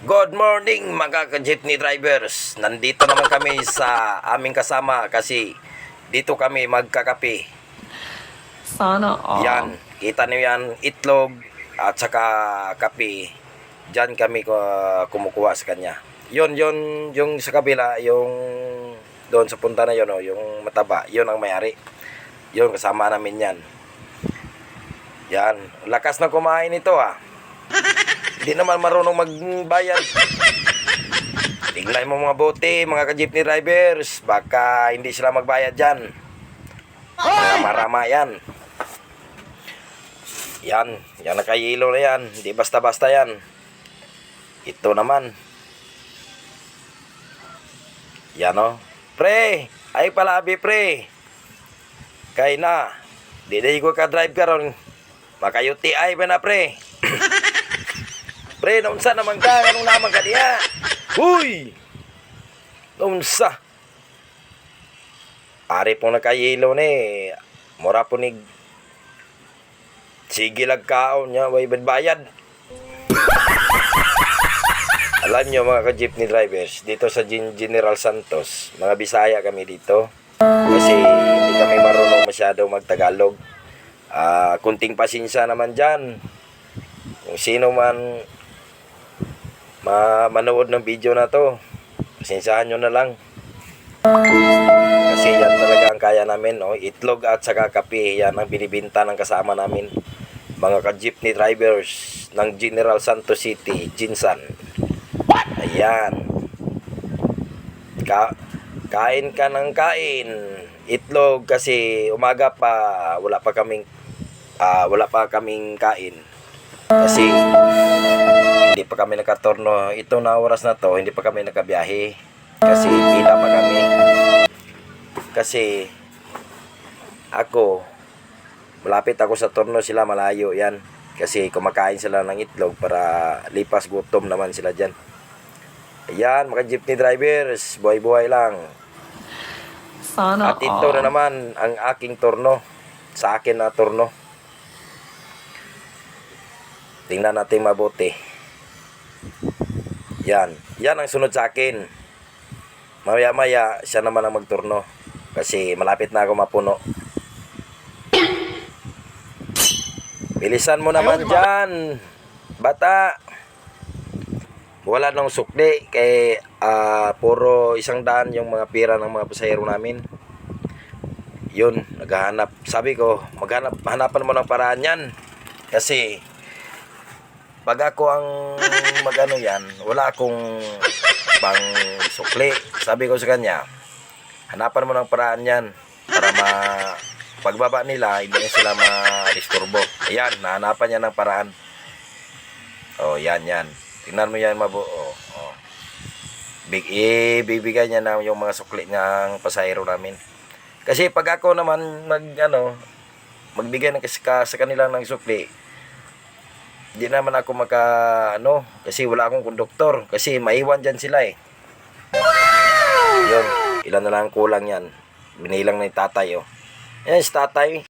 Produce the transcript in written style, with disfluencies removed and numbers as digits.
Good morning mga ka-jeepney drivers. Nandito naman kami sa aming kasama kasi dito kami magkakape. Sana all. Yan, kita niyo yan, itlog at saka kape. Diyan kami kumukuha sa kanya. Yun, yung sa kabila, yung doon sa punta na yun, oh, yung mataba, yun ang may-ari. Yun, kasama namin yan. Yan, lakas na kumain ito ah. Hindi naman marunong magbayad. Tingnan mo mga bote, mga ka-jeepney drivers. Baka hindi sila magbayad dyan. Marama yan. Yan nakahilo na yan. Hindi basta-basta yan. Ito naman. Yan o. Pre, ay palabi pre. Kay na. Di ko ka-drive ka ron. Baka UTI ba na pre. Pre, naunsa naman ka? Anong naman ka diya? Huy! Naunsa? Ari po nakayelo ni. Mura po ni. Sige lagkaon niya. Way bayad. Alam nyo mga ka-jeepney drivers, dito sa General Santos, mga Bisaya kami dito. Kasi hindi kami marunong masyado magtagalog. Kunting pasensya naman dyan. Kung sino man manood ng video na to, pasensyahan nyo na lang. Kasi yan talaga ang kaya namin, no? Itlog at saka kape, yan ang binibinta ng kasama namin. Mga ka-jeepney drivers ng General Santos City, Jinsan. Ayan. Kain ka ng kain. Itlog kasi umaga pa wala pa kaming kain. Kasi hindi pa kami nakatorno. Ito na oras na to, hindi pa kami nakabiyahe. Kasi pila pa kami. Kasi ako, malapit ako sa torno, sila malayo yan. Kasi kumakain sila ng itlog para lipas gutom naman sila dyan. Ayan, mga jeepney drivers, buhay-buhay lang. Sana At ito na naman ang aking torno. Sa akin na torno. Tingnan natin mabuti. Yan ang sunod sa akin. Maya-maya, siya naman ang magturno. Kasi malapit na ako mapuno. Bilisan mo naman dyan, bata. Wala nang sukli. Kay puro 100 yung mga pira ng mga pasahero namin. Yun, naghahanap. Sabi ko, hanapan mo ng paraan yan. Kasi pag ako ang magano yan, wala akong pang sukli. Sabi ko sa kanya, hanapan mo ng paraan yan para pagbaba nila, hindi na sila ma-disturbo. Ayan, nahanapan niya ng paraan. Oh, yan. Tingnan mo yan mabuo. Oh. Bibigay niya na yung mga sukli ng pasahero namin. Kasi pag ako naman magbigay sa kanila ng sukli, hindi naman ako kasi wala akong konduktor. Kasi maiwan dyan sila eh. Yun, ilan na lang kulang yan. Binilang na yung tatay oh. Yan si tatay.